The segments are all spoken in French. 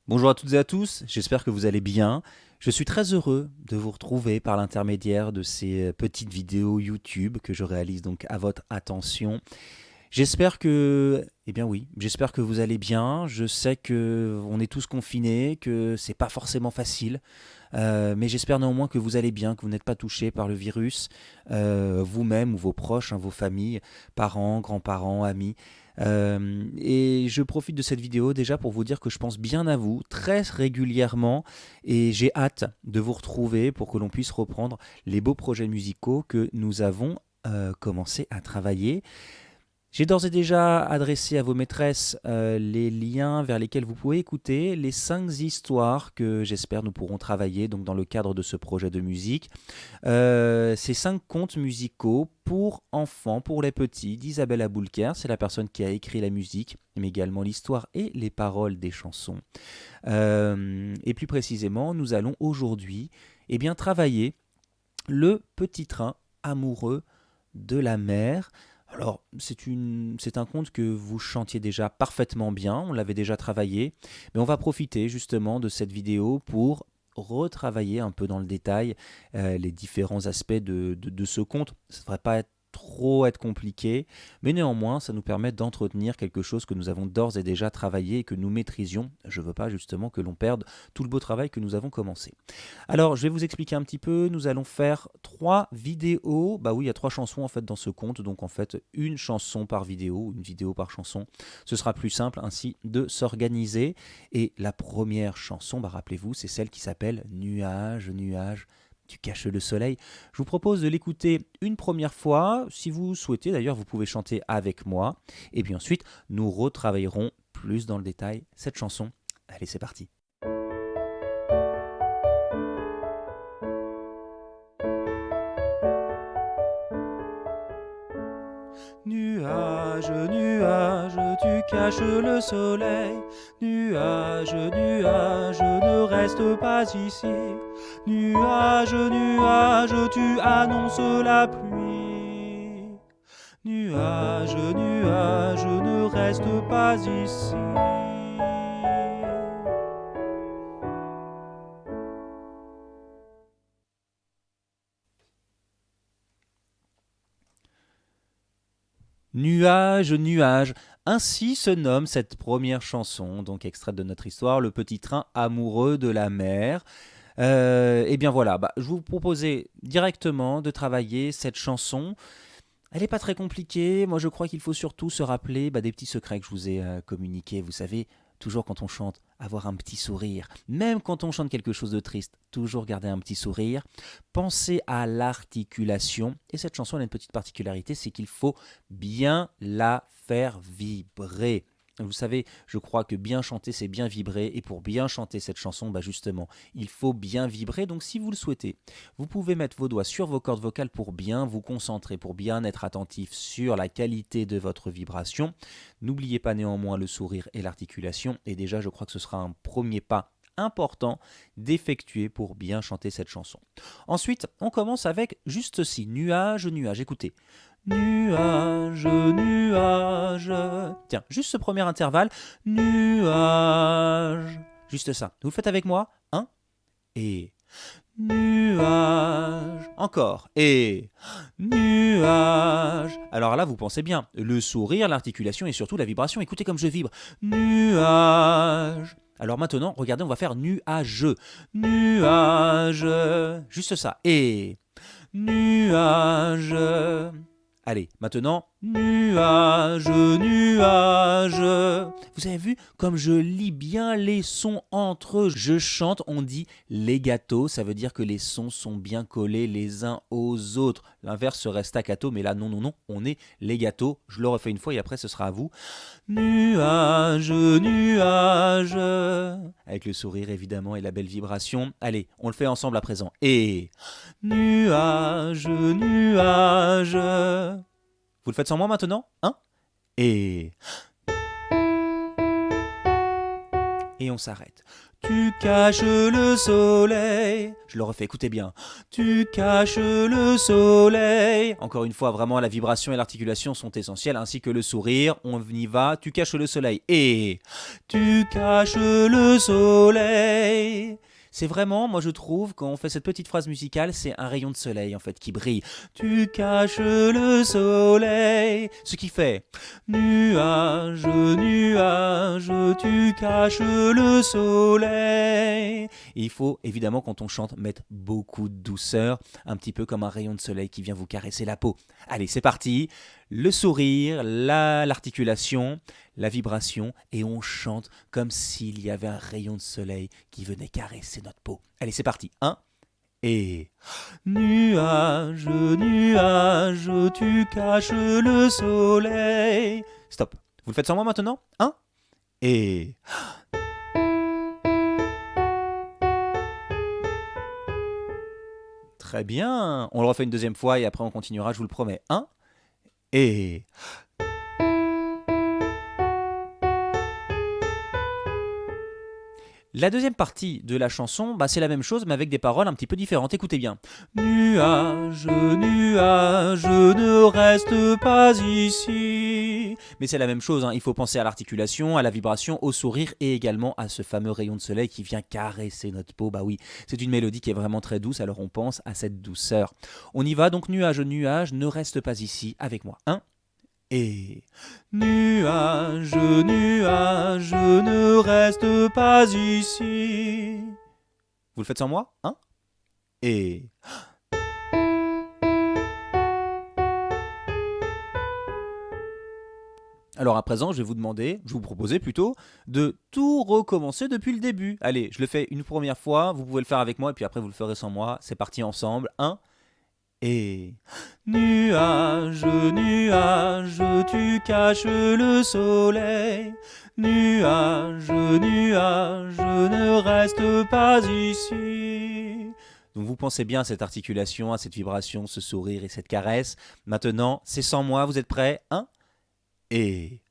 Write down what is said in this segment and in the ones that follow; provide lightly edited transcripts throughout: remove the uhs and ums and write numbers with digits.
Bonjour à toutes et à tous, j'espère que vous allez bien. Je suis très heureux de vous retrouver par l'intermédiaire de ces petites vidéos YouTube que je réalise donc à votre attention. J'espère que, eh bien oui, j'espère que vous allez bien. Je sais que on est tous confinés, que c'est pas forcément facile, mais j'espère néanmoins que vous allez bien, que vous n'êtes pas touchés par le virus, vous-même ou vos proches, hein, vos familles, parents, grands-parents, amis. Et je profite de cette vidéo déjà pour vous dire que je pense bien à vous très régulièrement et j'ai hâte de vous retrouver pour que l'on puisse reprendre les beaux projets musicaux que nous avons commencé à travailler. J'ai d'ores et déjà adressé à vos maîtresses les liens vers lesquels vous pouvez écouter les 5 histoires que j'espère nous pourrons travailler donc dans le cadre de ce projet de musique. Ces 5 contes musicaux pour enfants, pour les petits, d'Isabelle Aboulker, c'est la personne qui a écrit la musique, mais également l'histoire et les paroles des chansons. Et plus précisément, nous allons aujourd'hui travailler le petit train amoureux de la mer. Alors, c'est un conte que vous chantiez déjà parfaitement bien, on l'avait déjà travaillé, mais on va profiter justement de cette vidéo pour retravailler un peu dans le détail les différents aspects de ce conte. Ça ne devrait pas être compliqué, mais néanmoins, ça nous permet d'entretenir quelque chose que nous avons d'ores et déjà travaillé et que nous maîtrisions. Je ne veux pas justement que l'on perde tout le beau travail que nous avons commencé. Alors, je vais vous expliquer un petit peu. Nous allons faire 3 vidéos. Bah oui, il y a 3 chansons en fait dans ce conte. Donc en fait, une chanson par vidéo, une vidéo par chanson. Ce sera plus simple ainsi de s'organiser. Et la première chanson, bah rappelez-vous, c'est celle qui s'appelle Nuage, nuage. Tu caches le soleil. Je vous propose de l'écouter une première fois. Si vous souhaitez, d'ailleurs, vous pouvez chanter avec moi. Et puis ensuite, nous retravaillerons plus dans le détail cette chanson. Allez, c'est parti. Nuage, nuage, tu caches le soleil. Nuage, nuage, ne reste pas ici. Nuage, nuage, tu annonces la pluie. Nuage, nuage, ne reste pas ici. Nuage, nuage. Ainsi se nomme cette première chanson, donc extraite de notre histoire, Le petit train amoureux de la mer. Eh bien voilà, je vous proposais directement de travailler cette chanson. Elle n'est pas très compliquée. Moi, je crois qu'il faut surtout se rappeler des petits secrets que je vous ai communiqués. Vous savez, toujours quand on chante, avoir un petit sourire. Même quand on chante quelque chose de triste, toujours garder un petit sourire. Pensez à l'articulation. Et cette chanson, elle a une petite particularité, c'est qu'il faut bien la faire vibrer. Vous savez, je crois que bien chanter, c'est bien vibrer. Et pour bien chanter cette chanson, justement, il faut bien vibrer. Donc si vous le souhaitez, vous pouvez mettre vos doigts sur vos cordes vocales pour bien vous concentrer, pour bien être attentif sur la qualité de votre vibration. N'oubliez pas néanmoins le sourire et l'articulation. Et déjà, je crois que ce sera un premier pas important d'effectuer pour bien chanter cette chanson. Ensuite, on commence avec juste ceci, nuage, nuage. Écoutez. Nuage, nuage. Tiens, juste ce premier intervalle. Nuage. Juste ça. Vous le faites avec moi. Un et nuage. Encore. Et nuage. Alors là, vous pensez bien. Le sourire, l'articulation et surtout la vibration. Écoutez comme je vibre. Nuage. Alors maintenant, regardez, on va faire nuageux. Nuage. Juste ça. Et nuage. Allez, maintenant, nuage, nuage. Vous avez vu comme je lis bien les sons entre eux. Je chante, on dit legato, ça veut dire que les sons sont bien collés les uns aux autres. L'inverse serait staccato, mais là non, non, non, on est legato. Je le refais une fois et après ce sera à vous. Nuage, nuage. Avec le sourire évidemment et la belle vibration. Allez, on le fait ensemble à présent. Et nuage, nuage. Vous le faites sans moi maintenant. Et on s'arrête. Tu caches le soleil. Je le refais, écoutez bien. Tu caches le soleil. Encore une fois, vraiment, la vibration et l'articulation sont essentielles, ainsi que le sourire. On y va. Tu caches le soleil. Et tu caches le soleil. C'est vraiment, moi je trouve, quand on fait cette petite phrase musicale, c'est un rayon de soleil en fait qui brille. Tu caches le soleil. Ce qui fait nuage, nuage, tu caches le soleil. Il faut évidemment quand on chante mettre beaucoup de douceur, un petit peu comme un rayon de soleil qui vient vous caresser la peau. Allez, c'est parti. Le sourire, l'articulation, la vibration, et on chante comme s'il y avait un rayon de soleil qui venait caresser notre peau. Allez, c'est parti. 1 et nuage, nuage, tu caches le soleil. Stop. Vous le faites sans moi maintenant. 1 et très bien. On le refait une deuxième fois et après on continuera, je vous le promets. 1 et la deuxième partie de la chanson, c'est la même chose mais avec des paroles un petit peu différentes. Écoutez bien. Nuage, nuage, ne reste pas ici. Mais c'est la même chose, il faut penser à l'articulation, à la vibration, au sourire et également à ce fameux rayon de soleil qui vient caresser notre peau. Bah oui, c'est une mélodie qui est vraiment très douce, alors on pense à cette douceur. On y va donc, nuage, nuage, ne reste pas ici avec moi. 1 et nuage, nuage, ne reste pas ici. Vous le faites sans moi. 1 et alors à présent, je vais vous proposer plutôt de tout recommencer depuis le début. Allez, je le fais une première fois, vous pouvez le faire avec moi et puis après vous le ferez sans moi. C'est parti ensemble. 1 et nuage, nuage, tu caches le soleil. Nuage, nuage, ne reste pas ici. Donc vous pensez bien à cette articulation, à cette vibration, ce sourire et cette caresse. Maintenant, c'est sans moi, vous êtes prêts? 1 et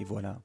voilà.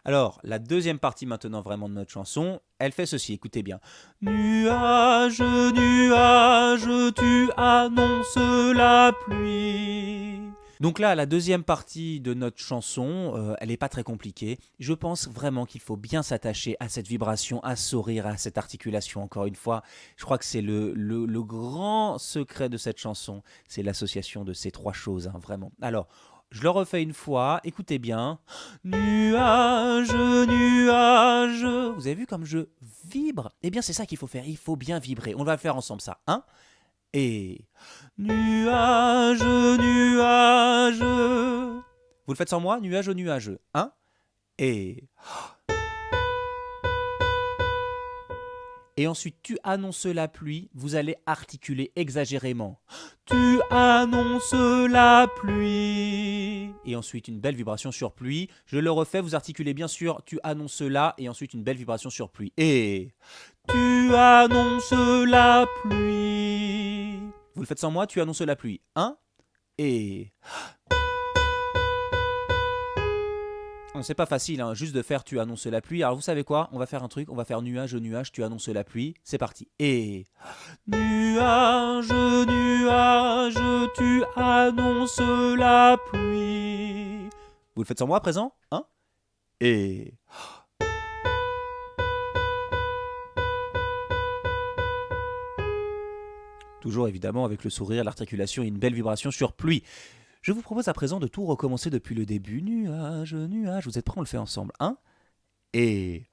Alors, la deuxième partie maintenant vraiment de notre chanson, elle fait ceci, écoutez bien. Nuage, nuage, tu annonces la pluie. Donc là, la deuxième partie de notre chanson, elle n'est pas très compliquée. Je pense vraiment qu'il faut bien s'attacher à cette vibration, à ce sourire, à cette articulation. Encore une fois, je crois que c'est le grand secret de cette chanson. C'est l'association de ces trois choses, vraiment. Alors, je le refais une fois, écoutez bien. Nuage, nuage. Vous avez vu comme je vibre? Eh bien, c'est ça qu'il faut faire, il faut bien vibrer. On va le faire ensemble, ça. 1 et nuage, nuage. Vous le faites sans moi? Nuage, nuage. 1 et ensuite, tu annonces la pluie, vous allez articuler exagérément. Tu annonces la pluie. Et ensuite, une belle vibration sur pluie. Je le refais, vous articulez bien sûr, tu annonces la, et ensuite une belle vibration sur pluie. Et tu annonces la pluie. Vous le faites sans moi, tu annonces la pluie. 1 et c'est pas facile, juste de faire tu annonces la pluie. Alors vous savez quoi? On va faire un truc, on va faire nuage, nuage, tu annonces la pluie. C'est parti. Et nuage, nuage, tu annonces la pluie. Vous le faites sans moi à présent? 1 et toujours évidemment avec le sourire, l'articulation et une belle vibration sur pluie. Je vous propose à présent de tout recommencer depuis le début. Nuage, nuage. Vous êtes prêts? On le fait ensemble. 1 et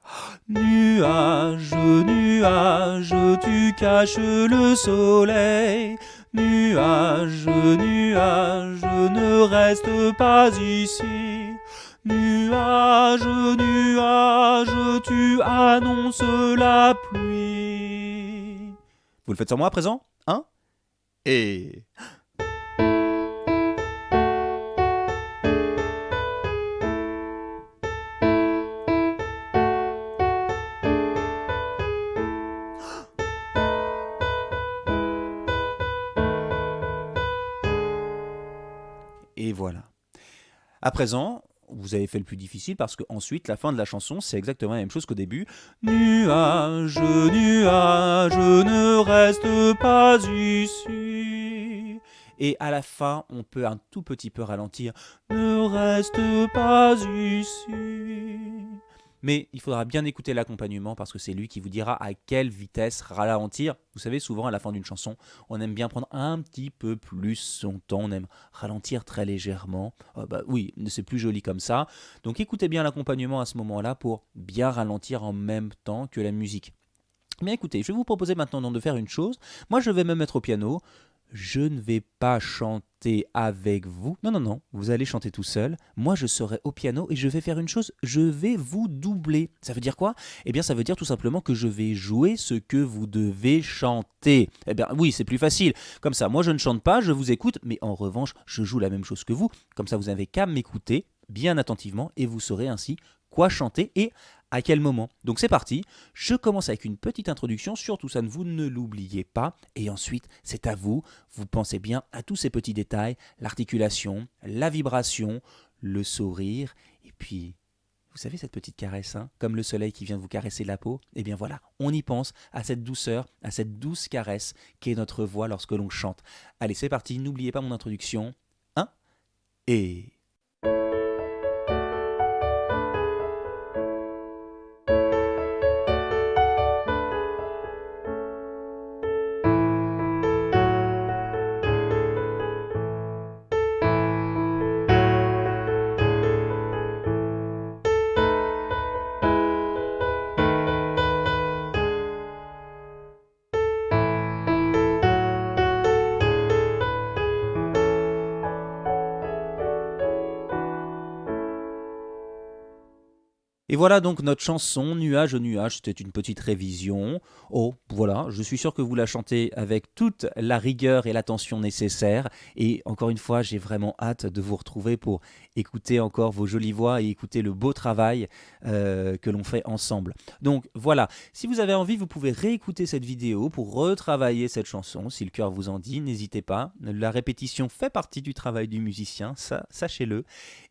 nuage, nuage, tu caches le soleil. Nuage, nuage, ne reste pas ici. Nuage, nuage, tu annonces la pluie. Vous le faites sur moi à présent? 1 et Et voilà. À présent, vous avez fait le plus difficile parce qu'ensuite, la fin de la chanson, c'est exactement la même chose qu'au début. Nuage, nuage, ne reste pas ici. Et à la fin, on peut un tout petit peu ralentir. Ne reste pas ici. Mais il faudra bien écouter l'accompagnement parce que c'est lui qui vous dira à quelle vitesse ralentir. Vous savez, souvent à la fin d'une chanson, on aime bien prendre un petit peu plus son temps, on aime ralentir très légèrement. Oui, c'est plus joli comme ça. Donc écoutez bien l'accompagnement à ce moment-là pour bien ralentir en même temps que la musique. Bien écoutez, je vais vous proposer maintenant de faire une chose. Moi je vais me mettre au piano. Je ne vais pas chanter avec vous. Non, non, non, vous allez chanter tout seul. Moi, je serai au piano et je vais faire une chose, je vais vous doubler. Ça veut dire quoi? Eh bien, ça veut dire tout simplement que je vais jouer ce que vous devez chanter. Eh bien, oui, c'est plus facile. Comme ça, moi, je ne chante pas, je vous écoute, mais en revanche, je joue la même chose que vous. Comme ça, vous n'avez qu'à m'écouter bien attentivement et vous saurez ainsi quoi chanter et à quel moment. Donc c'est parti, je commence avec une petite introduction, surtout ça, vous ne l'oubliez pas, et ensuite c'est à vous, vous pensez bien à tous ces petits détails, l'articulation, la vibration, le sourire, et puis vous savez cette petite caresse, hein, comme le soleil qui vient de vous caresser la peau, et bien voilà, on y pense à cette douceur, à cette douce caresse qu'est notre voix lorsque l'on chante. Allez c'est parti, n'oubliez pas mon introduction, 1 et... Et voilà donc notre chanson Nuage au nuage, c'était une petite révision. Oh, voilà, je suis sûr que vous la chantez avec toute la rigueur et l'attention nécessaire. Et encore une fois, j'ai vraiment hâte de vous retrouver pour écouter encore vos jolies voix et écouter le beau travail que l'on fait ensemble. Donc voilà, si vous avez envie, vous pouvez réécouter cette vidéo pour retravailler cette chanson, si le cœur vous en dit, n'hésitez pas. La répétition fait partie du travail du musicien, ça, sachez-le.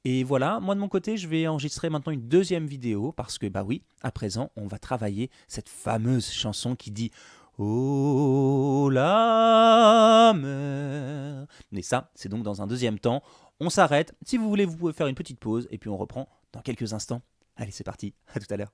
Et voilà, moi de mon côté, je vais enregistrer maintenant une deuxième vidéo parce que, bah oui, à présent, on va travailler cette fameuse chanson qui dit Oh la mer. Mais ça, c'est donc dans un deuxième temps. On s'arrête. Si vous voulez, vous pouvez faire une petite pause et puis on reprend dans quelques instants. Allez, c'est parti. À tout à l'heure.